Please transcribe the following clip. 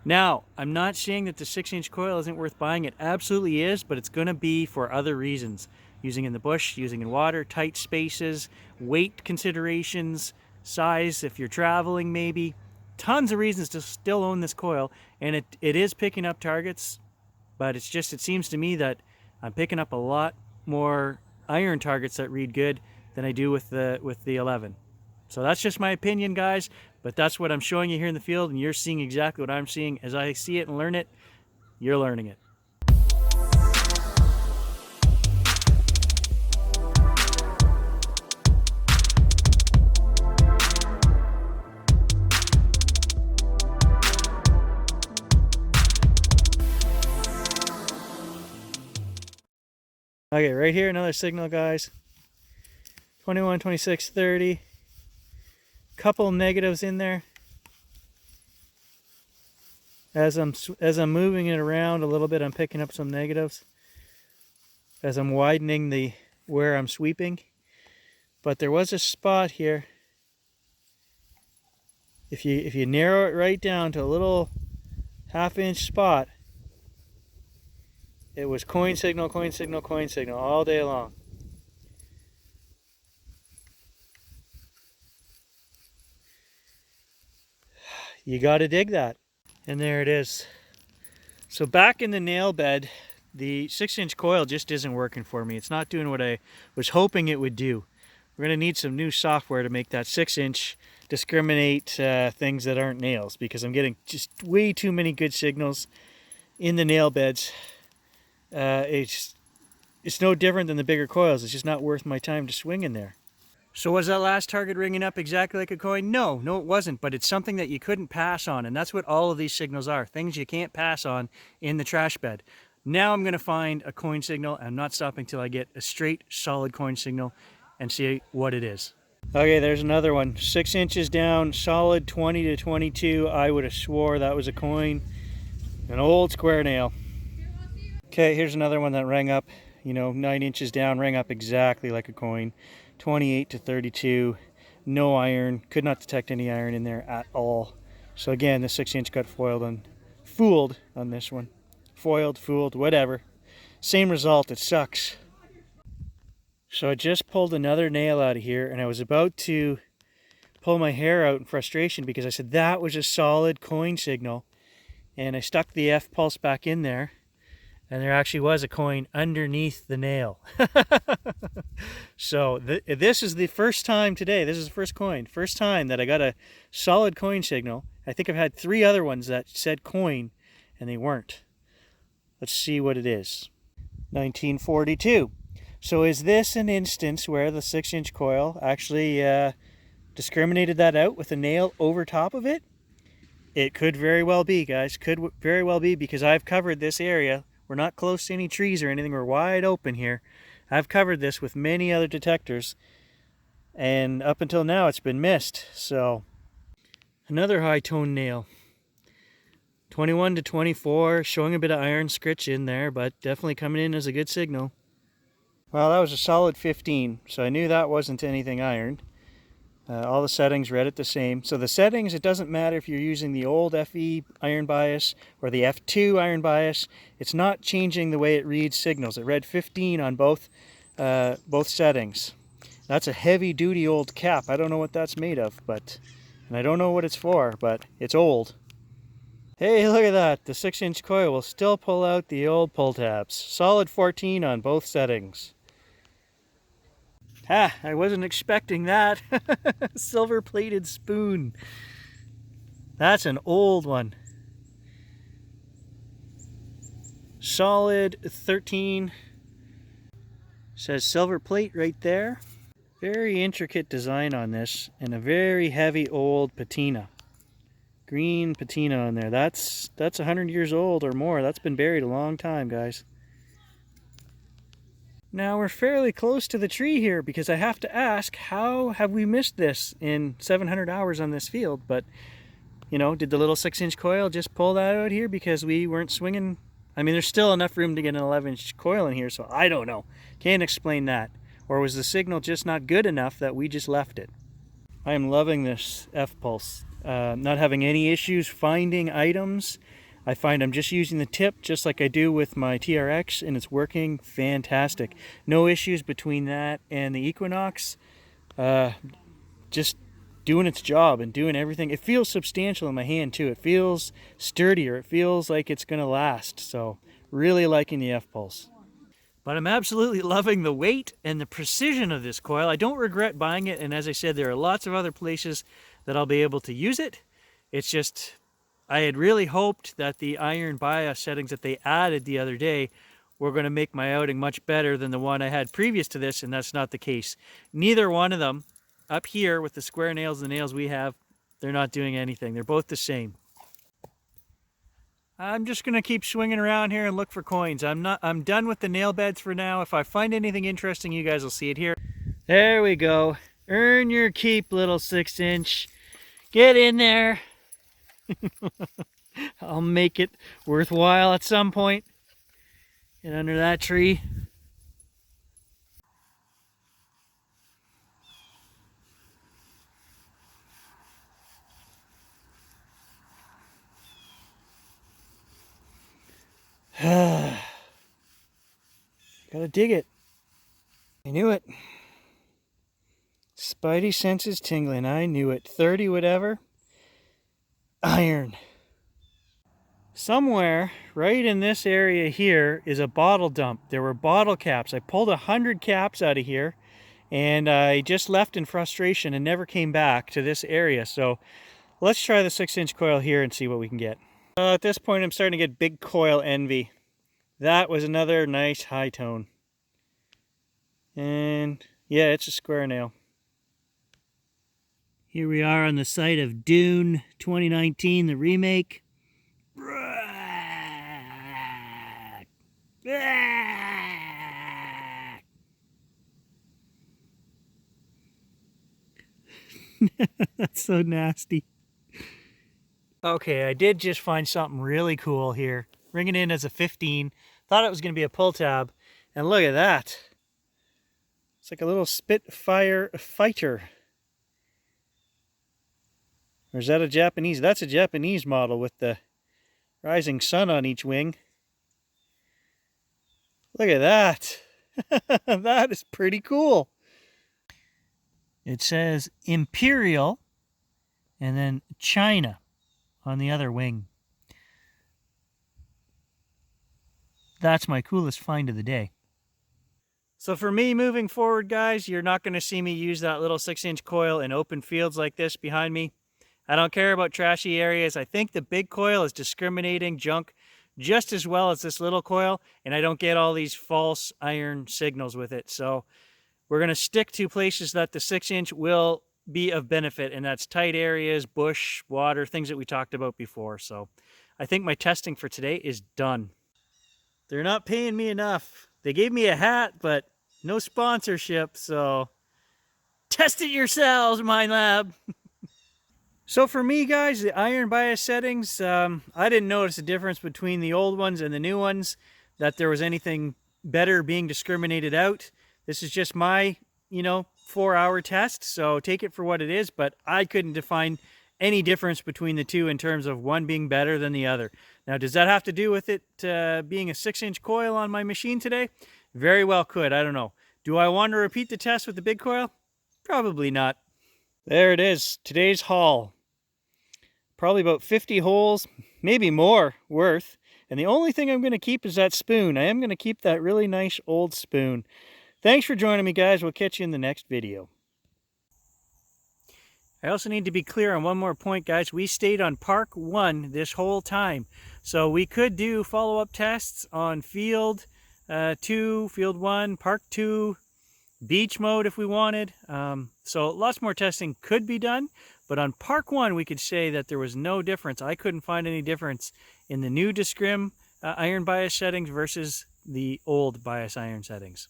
Now, I'm not saying that the 6-inch coil isn't worth buying. It absolutely is, but it's going to be for other reasons. Using in the bush, using in water, tight spaces, weight considerations, size if you're traveling maybe. Tons of reasons to still own this coil, and it is picking up targets, but it's just, it seems to me that I'm picking up a lot more iron targets that read good than I do with the 11. So that's just my opinion, guys, but that's what I'm showing you here in the field, and you're seeing exactly what I'm seeing. As I see it and learn it, you're learning it. Okay, right here, another signal, guys. 21, 26, 30. Couple negatives in there. As I'm moving it around a little bit, I'm picking up some negatives as I'm widening the where I'm sweeping. But there was a spot here. If you narrow it right down to a little half-inch spot, it was coin signal, coin signal, coin signal all day long. You got to dig that. And there it is. So back in the nail bed, the 6-inch coil just isn't working for me. It's not doing what I was hoping it would do. We're going to need some new software to make that 6-inch discriminate things that aren't nails, because I'm getting just way too many good signals in the nail beds. It's no different than the bigger coils. It's just not worth my time to swing in there. So was that last target ringing up exactly like a coin? No, it wasn't, but it's something that you couldn't pass on, and that's what all of these signals are, things you can't pass on in the trash bed. Now I'm going to find a coin signal. I'm not stopping till I get a straight, solid coin signal and see what it is. Okay, there's another one. 6 inches down, solid 20 to 22. I would have swore that was a coin. An old square nail. Okay, here's another one that rang up, 9 inches down, rang up exactly like a coin. 28 to 32, no iron, could not detect any iron in there at all. So again, the 6-inch got fooled on this one. Foiled, fooled, whatever. Same result, it sucks. So I just pulled another nail out of here, and I was about to pull my hair out in frustration because I said that was a solid coin signal. And I stuck the F pulse back in there, and there actually was a coin underneath the nail. So this is the first time today, this is the first time that I got a solid coin signal. I think I've had 3 other ones that said coin, and they weren't. Let's see what it is. 1942. So is this an instance where the 6-inch coil actually discriminated that out with a nail over top of it? It could very well be, guys. Could very well be, because I've covered this area. We're not close to any trees or anything. We're wide open here. I've covered this with many other detectors, and up until now it's been missed. So another high tone nail. 21 to 24, showing a bit of iron scritch in there, but definitely coming in as a good signal. Well, that was a solid 15, so I knew that wasn't anything iron. All the settings read it the same. So the settings, it doesn't matter if you're using the old FE iron bias or the F2 iron bias. It's not changing the way it reads signals. It read 15 on both settings. That's a heavy-duty old cap. I don't know what that's made of, and I don't know what it's for, but it's old. Hey, look at that. The 6-inch coil will still pull out the old pull tabs. Solid 14 on both settings. Ha! I wasn't expecting that. Silver-plated spoon. That's an old one. Solid 13. Says silver plate right there. Very intricate design on this, and a very heavy old patina. Green patina on there. That's 100 years old or more. That's been buried a long time, guys. Now we're fairly close to the tree here, because I have to ask, how have we missed this in 700 hours on this field? But, did the little 6-inch coil just pull that out here because we weren't swinging? I mean, there's still enough room to get an 11-inch coil in here, so I don't know. Can't explain that. Or was the signal just not good enough that we just left it? I am loving this F pulse. not having any issues finding items. I find I'm just using the tip just like I do with my TRX, and it's working fantastic. No issues between that and the Equinox. Just doing its job and doing everything. It feels substantial in my hand too. It feels sturdier. It feels like it's going to last. So really liking the F-Pulse. But I'm absolutely loving the weight and the precision of this coil. I don't regret buying it, and as I said, there are lots of other places that I'll be able to use it. It's just, I had really hoped that the iron bias settings that they added the other day were going to make my outing much better than the one I had previous to this, and that's not the case. Neither one of them, up here with the square nails, the nails we have, they're not doing anything. They're both the same. I'm just going to keep swinging around here and look for coins. I'm done with the nail beds for now. If I find anything interesting, you guys will see it here. There we go. Earn your keep, little 6-inch. Get in there. I'll make it worthwhile at some point. Get under that tree. Gotta dig it. I knew it. Spidey senses tingling. I knew it. 30 whatever. Iron. Somewhere right in this area here is a bottle dump. There were bottle caps. I pulled 100 caps out of here, and I just left in frustration and never came back to this area. So let's try the 6-inch coil here and see what we can get. At this point, I'm starting to get big coil envy. That was another nice high tone. And yeah, it's a square nail. Here we are on the site of Dune 2019, the remake. That's so nasty. Okay, I did just find something really cool here. Ringing in as a 15. Thought it was going to be a pull tab. And look at that. It's like a little Spitfire fighter. Or is that a Japanese? That's a Japanese model with the rising sun on each wing. Look at that. That is pretty cool. It says Imperial and then China on the other wing. That's my coolest find of the day. So for me moving forward, guys, you're not going to see me use that little 6-inch coil in open fields like this behind me. I don't care about trashy areas. I think the big coil is discriminating junk just as well as this little coil, and I don't get all these false iron signals with it. So we're going to stick to places that the 6-inch will be of benefit, and that's tight areas, bush, water, things that we talked about before. So I think my testing for today is done. They're not paying me enough. They gave me a hat, but no sponsorship, so test it yourselves, Minelab. So for me, guys, the iron bias settings, I didn't notice a difference between the old ones and the new ones, that there was anything better being discriminated out. This is just my, 4-hour test, so take it for what it is, but I couldn't define any difference between the two in terms of one being better than the other. Now, does that have to do with it being a 6-inch coil on my machine today? Very well could, I don't know. Do I want to repeat the test with the big coil? Probably not. There it is, today's haul. Probably about 50 holes, maybe more, worth. And the only thing I'm going to keep is that spoon. I am going to keep that really nice old spoon. Thanks for joining me, guys. We'll catch you in the next video. I also need to be clear on one more point, guys. We stayed on Park 1 this whole time. So we could do follow-up tests on Field 2, Field 1, Park 2, beach mode if we wanted. So lots more testing could be done, but on Park 1 we could say that there was no difference. I couldn't find any difference in the new Discrim iron bias settings versus the old bias iron settings.